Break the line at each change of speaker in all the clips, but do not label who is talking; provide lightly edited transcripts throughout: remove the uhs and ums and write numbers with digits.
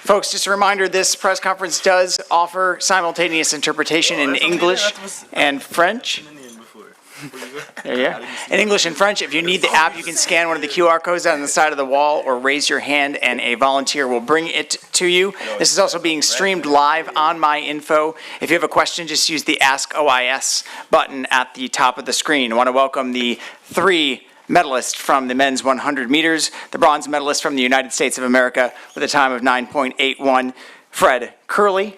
Folks, just a reminder, this press conference does offer simultaneous interpretation in English and French. There you go. In English and French. If you need the app, you can scan one of the QR codes on the side of the wall or raise your hand and a volunteer will bring it to you. This is also being streamed live on MyInfo. If you have a question, just use the Ask OIS button at the top of the screen. I want to welcome the 3 medalists from the men's 100 meters. The bronze medalist from the United States of America with a time of 9.81, Fred Kerley.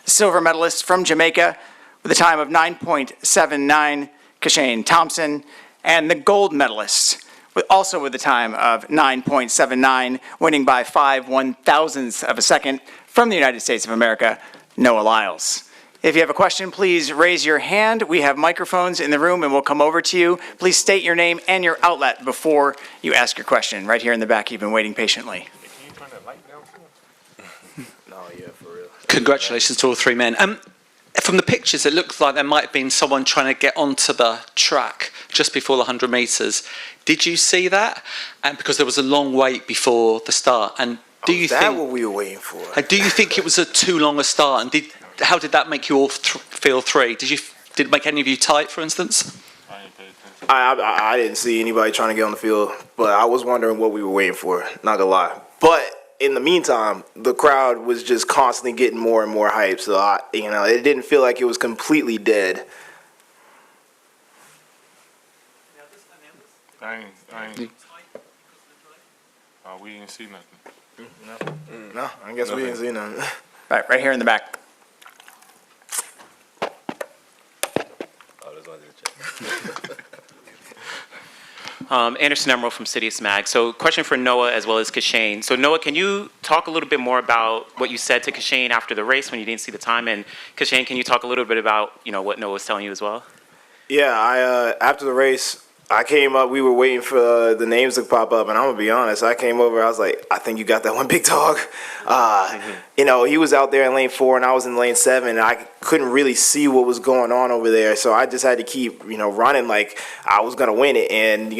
The silver medalist from Jamaica with a time of 9.79, Kishane Thompson, and the gold medalist, also with a time of 9.79, winning by 5/1,000ths of a second from the United States of America, Noah Lyles. If you have a question, please raise your hand. We have microphones in the room and we'll come over to you. Please state your name and your outlet before you ask your question. Right here in the back, you've been waiting patiently.
Can you turn that light down too?
No, yeah, for real.
Congratulations to all 3 men. From the pictures, it looks like there might have been someone trying to get onto the track just before the 100 metres. Did you see that? And because there was a long wait before the start. And do you think
that's what we were waiting for?
Do you think it was a too long a start? And how did that make you all feel 3? Did it make any of you tight, for instance?
I didn't see anybody trying to get on the field, but I was wondering what we were waiting for. Not gonna lie, but in the meantime, the crowd was just constantly getting more and more hype. So it didn't feel like it was completely dead.
We didn't see nothing.
No, I guess we didn't see nothing.
Right here in the back.
Anderson Emerald from Citius Mag. So question for Noah as well as Kishane. So Noah, can you talk a little bit more about what you said to Kishane after the race when you didn't see the time? And Kishane, can you talk a little bit about what Noah was telling you as well?
Yeah, after the race, I came up, we were waiting for the names to pop up, and I'm going to be honest, I came over, I was like, I think you got that one, big dog. He was out there in lane 4, and I was in lane 7, and I couldn't really see what was going on over there, so I just had to keep, running like I was going to win it, and,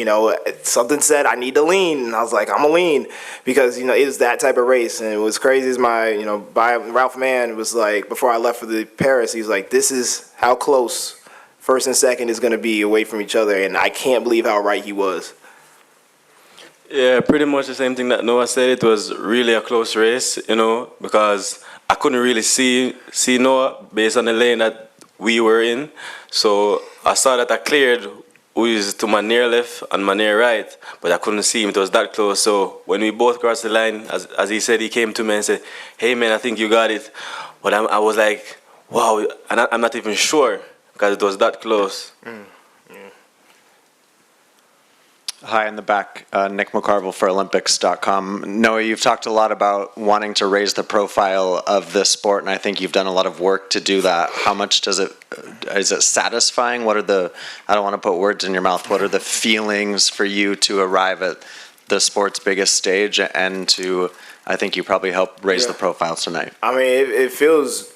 something said I need to lean, and I was like, I'm going to lean, because, it was that type of race, and it was crazy as Ralph Mann was like, before I left for the Paris, he was like, this is how close first and second is going to be away from each other, and I can't believe how right he was.
Yeah, pretty much the same thing that Noah said. It was really a close race, because I couldn't really see Noah based on the lane that we were in. So I saw that I cleared who is to my near left and my near right, but I couldn't see him. It was that close. So when we both crossed the line, as he said, he came to me and said, hey, man, I think you got it. But I was like, wow, and I'm not even sure, because it was that close.
Hi, in the back, Nick McCarville for Olympics.com. Noah, you've talked a lot about wanting to raise the profile of this sport, and I think you've done a lot of work to do that. How much is it satisfying? What are I don't want to put words in your mouth, what are the feelings for you to arrive at the sport's biggest stage and to, I think you probably helped raise the profile tonight?
I mean, it feels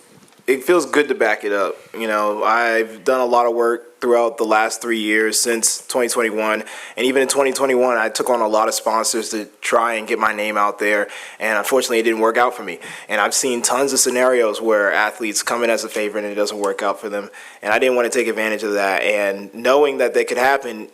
good to back it up. I've done a lot of work throughout the last 3 years since 2021, and even in 2021, I took on a lot of sponsors to try and get my name out there, and unfortunately, it didn't work out for me. And I've seen tons of scenarios where athletes come in as a favorite and it doesn't work out for them, and I didn't want to take advantage of that. And knowing that could happen,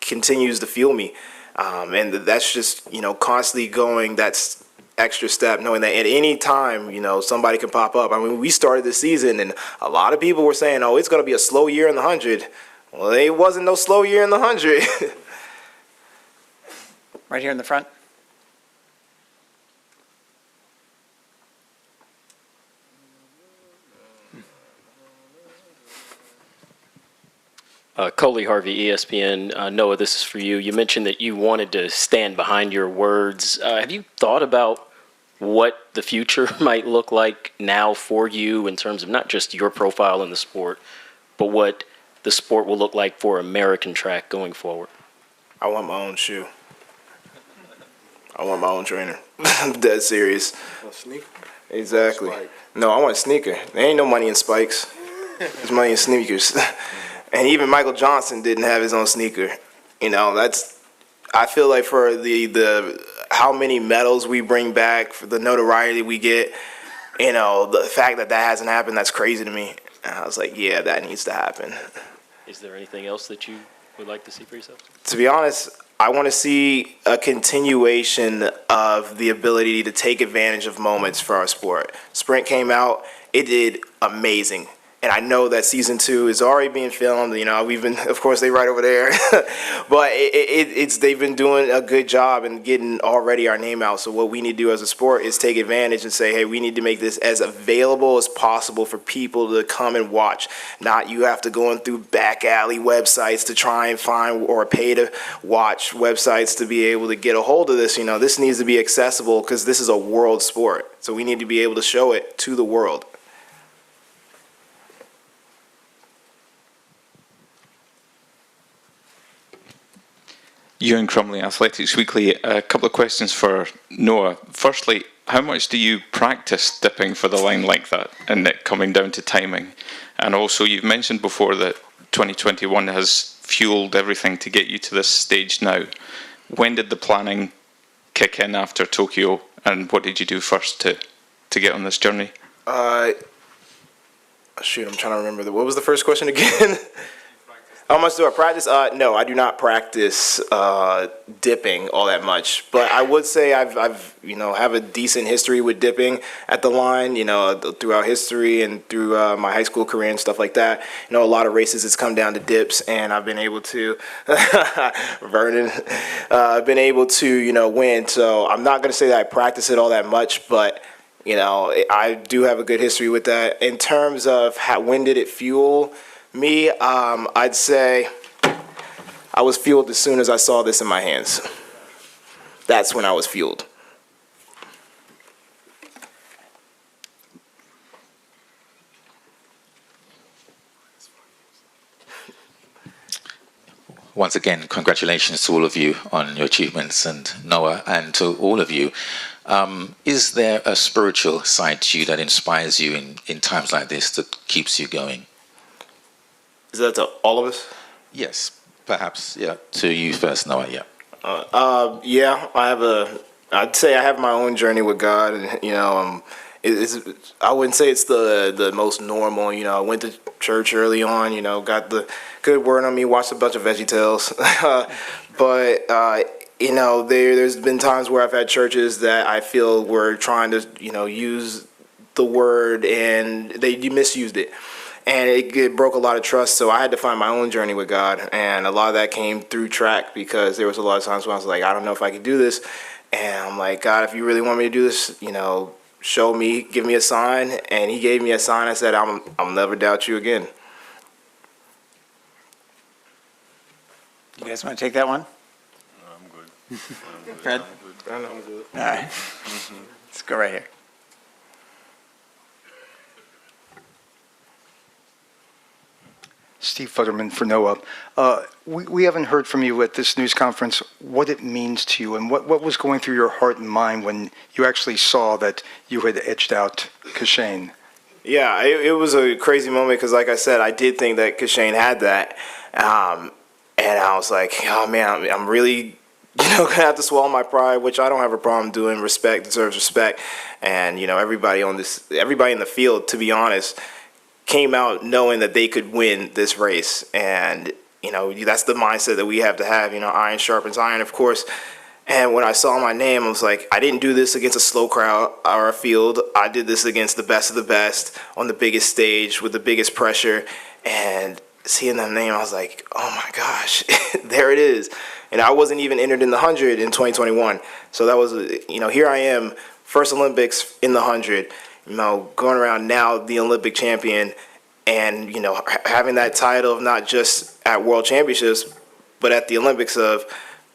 continues to fuel me, and that's just constantly going. That's extra step, knowing that at any time, somebody can pop up. I mean, we started the season and a lot of people were saying, oh, it's going to be a slow year in the 100. Well, it wasn't no slow year in the 100.
Right here in the front.
Coley Harvey, ESPN. Noah, this is for you. You mentioned that you wanted to stand behind your words. Have you thought about what the future might look like now for you in terms of not just your profile in the sport, but what the sport will look like for American track going forward?
I want my own shoe. I want my own trainer. I'm dead serious.
A sneaker?
Exactly. No, I want a sneaker. There ain't no money in spikes. There's money in sneakers. And even Michael Johnson didn't have his own sneaker. I feel like for the how many medals we bring back, for the notoriety we get, the fact that hasn't happened, that's crazy to me. And I was like, yeah, that needs to happen.
Is there anything else that you would like to see for yourself?
To be honest, I want to see a continuation of the ability to take advantage of moments for our sport. Sprint came out, it did amazing. And I know that season 2 is already being filmed. We've been, of course, they right over there, but they've been doing a good job in getting already our name out. So what we need to do as a sport is take advantage and say, hey, we need to make this as available as possible for people to come and watch. Not you have to go in through back alley websites to try and find, or pay to watch websites to be able to get a hold of this. This needs to be accessible because this is a world sport. So we need to be able to show it to the world.
Ewan Crumley, Athletics Weekly. A couple of questions for Noah. Firstly, how much do you practice dipping for the line like that and it coming down to timing? And also, you've mentioned before that 2021 has fueled everything to get you to this stage now. When did the planning kick in after Tokyo, and what did you do first to get on this journey?
Shoot, I'm trying to remember. What was the first question again? How much do I practice? No, I do not practice dipping all that much. But I would say I've have a decent history with dipping at the line. Throughout history and through my high school career and stuff like that. A lot of races it's come down to dips, and I've been able to Vernon. I've been able to win. So I'm not gonna say that I practice it all that much, but I do have a good history with that. In terms of when did it fuel me, I'd say I was fueled as soon as I saw this in my hands. That's when I was fueled.
Once again, congratulations to all of you on your achievements, and Noah, and to all of you. Is there a spiritual side to you that inspires you in times like this, that keeps you going?
Is that to all of us?
Yes, perhaps, yeah. To you first, Noah, yeah.
Yeah, I'd say I have my own journey with God, and I wouldn't say it's the most normal. I went to church early on. Got the good word on me. Watched a bunch of VeggieTales, but there's been times where I've had churches that I feel were trying to use the word, and they misused it. And it broke a lot of trust, so I had to find my own journey with God. And a lot of that came through track, because there was a lot of times when I was like, I don't know if I can do this. And I'm like, God, if you really want me to do this, show me, give me a sign. And he gave me a sign. I said, I'll never doubt you again.
You guys want to take that one?
No, I'm good.
Fred?
I'm good.
All right. Let's go right here.
Steve Futterman for Noah. We haven't heard from you at this news conference what it means to you, and what was going through your heart and mind when you actually saw that you had edged out Kishane.
Yeah, it was a crazy moment, because like I said, I did think that Kishane had that. And I was like, oh man, I'm really gonna have to swallow my pride, which I don't have a problem doing. Respect deserves respect. And everybody in the field, to be honest, came out knowing that they could win this race. And that's the mindset that we have to have. Iron sharpens iron, of course. And when I saw my name, I was like, I didn't do this against a slow crowd or a field. I did this against the best of the best on the biggest stage with the biggest pressure. And seeing that name, I was like, oh my gosh, there it is. And I wasn't even entered in the 100 in 2021. So that was, here I am, first Olympics in the 100, going around now the Olympic champion, and, having that title of not just at World Championships, but at the Olympics of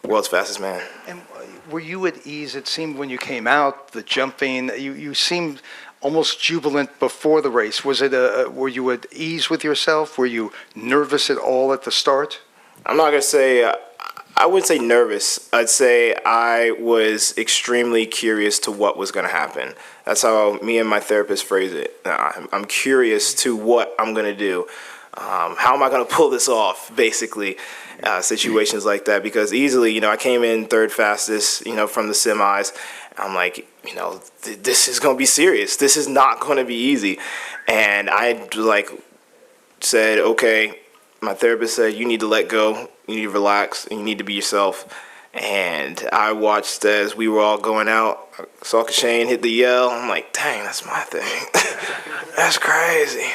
world's fastest man.
And were you at ease? It seemed when you came out, the jumping, you seemed almost jubilant before the race. Was it were you at ease with yourself? Were you nervous at all at the start?
I'm not going to say, I wouldn't say nervous. I'd say I was extremely curious to what was going to happen. That's how me and my therapist phrase it. I'm curious to what I'm going to do. how am I going to pull this off, basically, situations like that. Because easily, you know, I came in third fastest, you know, from the semis. I'm like, you know, this is going to be serious. This is not going to be easy. And I, like, said, okay, my therapist said, you need to let go, you need to relax, and you need to be yourself. And I watched as we were all going out. I saw Kishane hit the yell. I'm like, dang, that's my thing. That's crazy.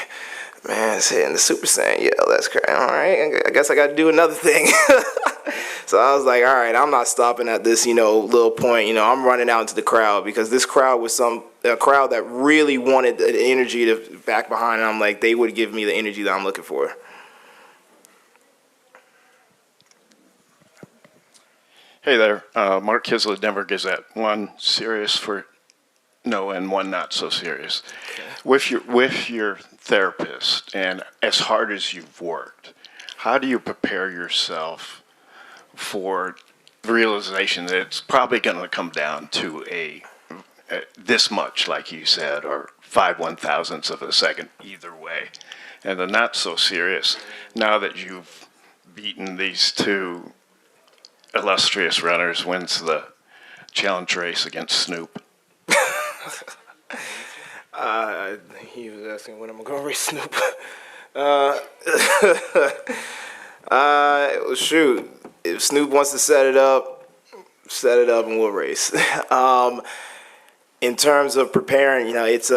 Man, it's hitting the Super Saiyan yell. That's crazy. All right, I guess I got to do another thing. So I was like, all right, I'm not stopping at this, you know, little point. You know, I'm running out into the crowd because this crowd was a crowd that really wanted the energy to back behind. And I'm like, they would give me the energy that I'm looking for.
Hey there, Mark Kislett, Denver Gazette. One serious for Noah and one not so serious. Okay. With your therapist and as hard as you've worked, how do you prepare yourself for the realization that it's probably going to come down to a this much, like you said, or 5/1000ths of a second either way? And the not so serious, now that you've beaten these two illustrious runners, wins the challenge race against Snoop.
He was asking when I'm going to race Snoop. Shoot, if Snoop wants to set it up and we'll race. In terms of preparing, you know, it's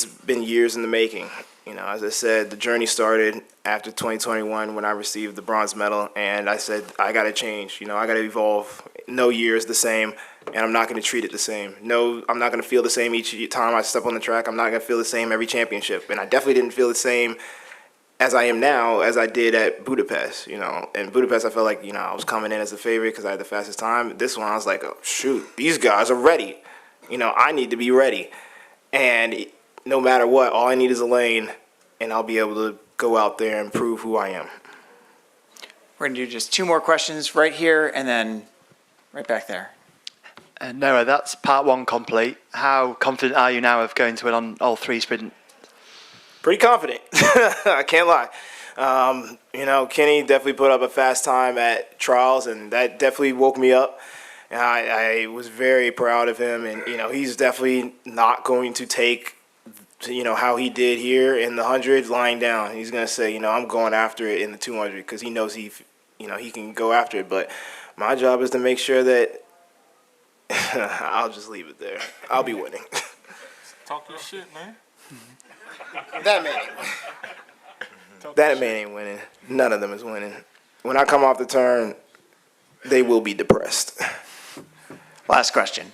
been years in the making. You know, as I said, the journey started after 2021 when I received the bronze medal, and I said, I got to change. You know, I got to evolve. No year is the same, and I'm not going to treat it the same. No, I'm not going to feel the same each time I step on the track. I'm not going to feel the same every championship, and I definitely didn't feel the same as I am now as I did at Budapest. You know, in Budapest, I felt like, you know, I was coming in as a favorite because I had the fastest time. This one, I was like, oh, shoot, these guys are ready. You know, I need to be ready, and no matter what, all I need is a lane, and I'll be able to go out there and prove who I am.
We're going to do just two more questions right here and then right back there.
Noah, that's part one complete. How confident are you now of going to win on all three sprint?
Pretty confident. I can't lie. You know, Kenny definitely put up a fast time at trials, and that definitely woke me up. And I was very proud of him, and, you know, he's definitely not going to take, you know, how he did here in the 100 lying down. He's going to say, you know, I'm going after it in the 200 because he knows he can go after it. But my job is to make sure that I'll just leave it there. I'll be winning.
Talk your shit, man.
That man ain't winning. None of them is winning. When I come off the turn, they will be depressed.
Last question.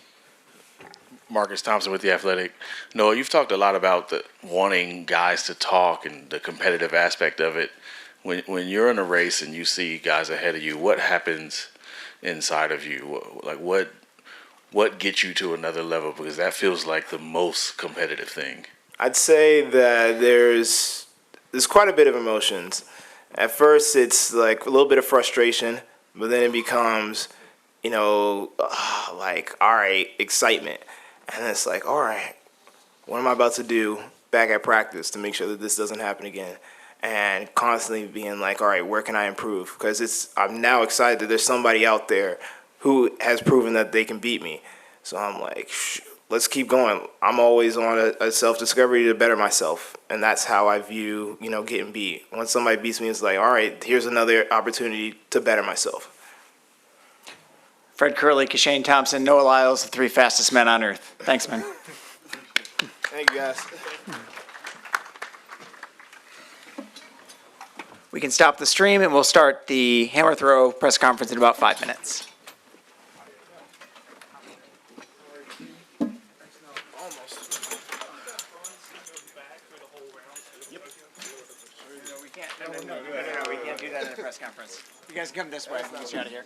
Marcus Thompson with The Athletic. Noah, you've talked a lot about the wanting guys to talk and the competitive aspect of it. When you're in a race and you see guys ahead of you, what happens inside of you? Like what gets you to another level? Because that feels like the most competitive thing.
I'd say that there's quite a bit of emotions. At first, it's like a little bit of frustration, but then it becomes, you know, like, all right, excitement. And it's like, all right, what am I about to do back at practice to make sure that this doesn't happen again? And constantly being like, all right, where can I improve? Because I'm now excited that there's somebody out there who has proven that they can beat me. So I'm like, let's keep going. I'm always on a self-discovery to better myself. And that's how I view, you know, getting beat. Once somebody beats me, it's like, all right, here's another opportunity to better myself.
Fred Kerley, Kishane Thompson, Noah Lyles, the three fastest men on earth. Thanks, man.
Thank you, guys.
We can stop the stream and we'll start the hammer throw press conference in about 5 minutes. No, we can't do that in a press conference. You guys come this way. We'll get you out of here.